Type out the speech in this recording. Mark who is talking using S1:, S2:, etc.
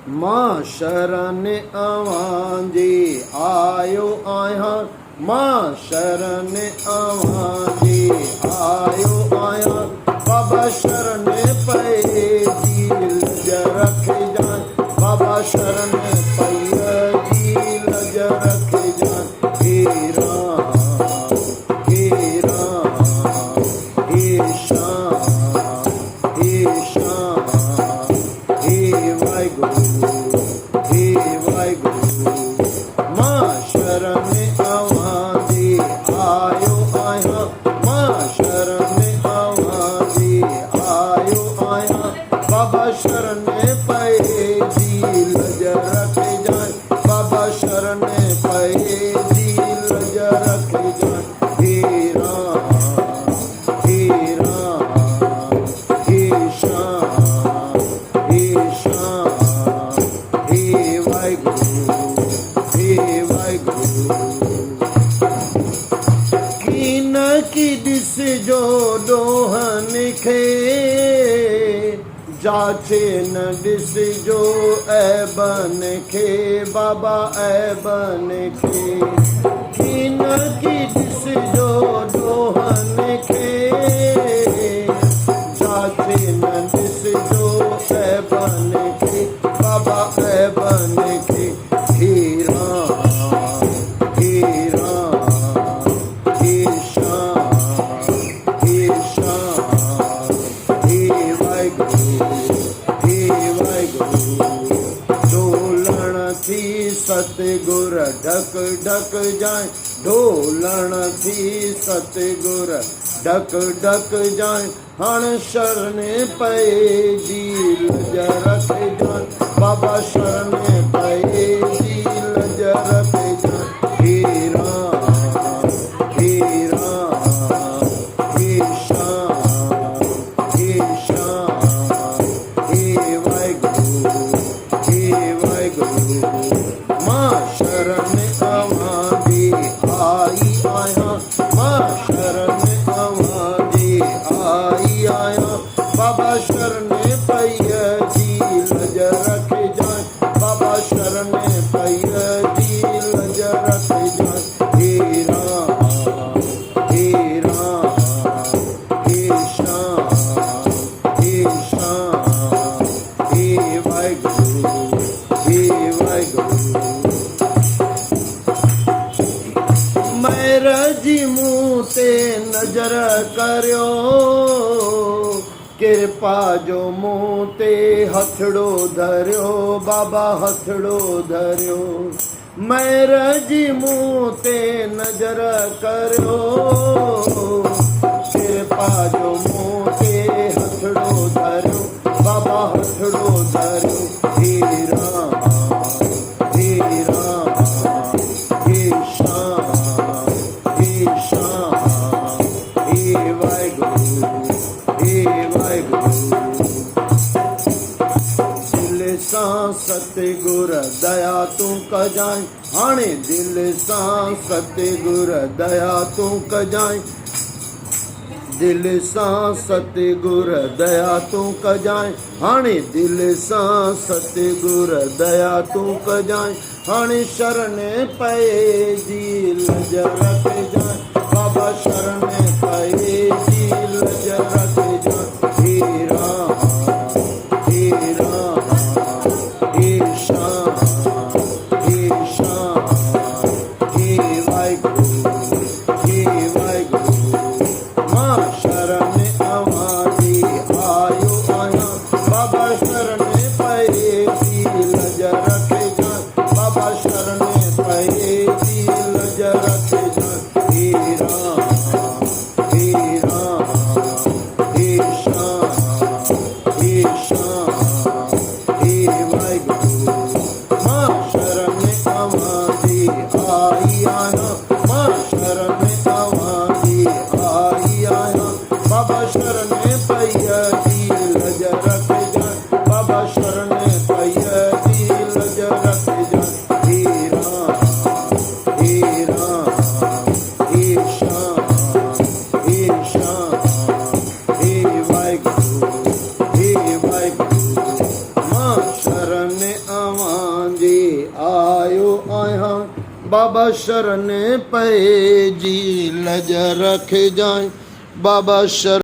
S1: मां शरण आवांजी आयो आया, मां शरण आवांजी आयो आया। बाबा शरण पे जी लज रख जान, बाबा शरण पे जी लज रख जान। हे राम हे राम हे श्याम हे श्याम हे वाहिगुरु हे वाहिगुरु। मां शरण आवांजी आयो आया, मां शरण आवांजी आयो आया। बाबा शरण पे जी लज रख जान, बाबा शरण पे जी लज रख जान। हे राम हे श्याम हे श्याम हे वाहिगुरु हे वाहिगुरु। कीन की दिस जो दोहन खे जाचे न दिस जो ऐबन खे, बाबा ऐबन खे। कीन की दिस जो दोहन खे जाचे न दिस जो ऐबन खे, बाबा ऐबन खे। हे राम हे श्याम हे श्याम हे वाहिगुरु हे वाहिगुरु। ढोलण थी सतगुर ढक ढक जाए, ढोलण थी सतगुर ढक ढक जाए। हण शरण पे जी लज रख जान, बाबा शरण पे जी लज रख जान। हे राम हे श्याम हे श्याम हे वाहिगुरु हे वाहिगुरु। मां शरण आवांजी आई आया, मां शरण आवांजी आई आया। बाबा शरण पे जी लज रख जान, बाबा शरण पे जी लज रख जान। हे राम हे श्याम हे श्याम हे वाहिगुरु हे वाहिगुरु। महराजी मुँह ते नजर करियो, कृपा जो मुँह ते हथड़ो धरियो, बाबा हथड़ो धरियो। महराजी मुँह ते नजर करियो, कृपा जो मुँह ते हथड़ो धरियो, बाबा हथड़ो धरियो। हे राम हे श्याम हे वाहिगुरु हे वाहिगुरु। दिल सां सतगुर दया तू कजाए, हाणे दिल सां सतगुर दया तू कजाए। दिल सां सतगुर दया तू कजाए, हाणे दिल सां सतगुर दया तू कजाए। हाणे शरण पे जी लज रख जाए, बाबा शरण पे जी लज रख जाए। हे राम हे श्याम हे वाहिगुरु हे वाहिगुरु। मां शरण आवांजी आयो आया, बाबा शरण पे जी लज रख जान, बाबा शरण पे जी लज रख जान। हे राम हे श्याम हे वाहिगुरु ਆਇਓ ਆਇਆ ਬਾਬਾ ਸ਼ਰਨ ਪਏ ਜੀ ਲਜ ਰਖ ਜਾਏ ਬਾਬਾ ਸ਼ਰਨ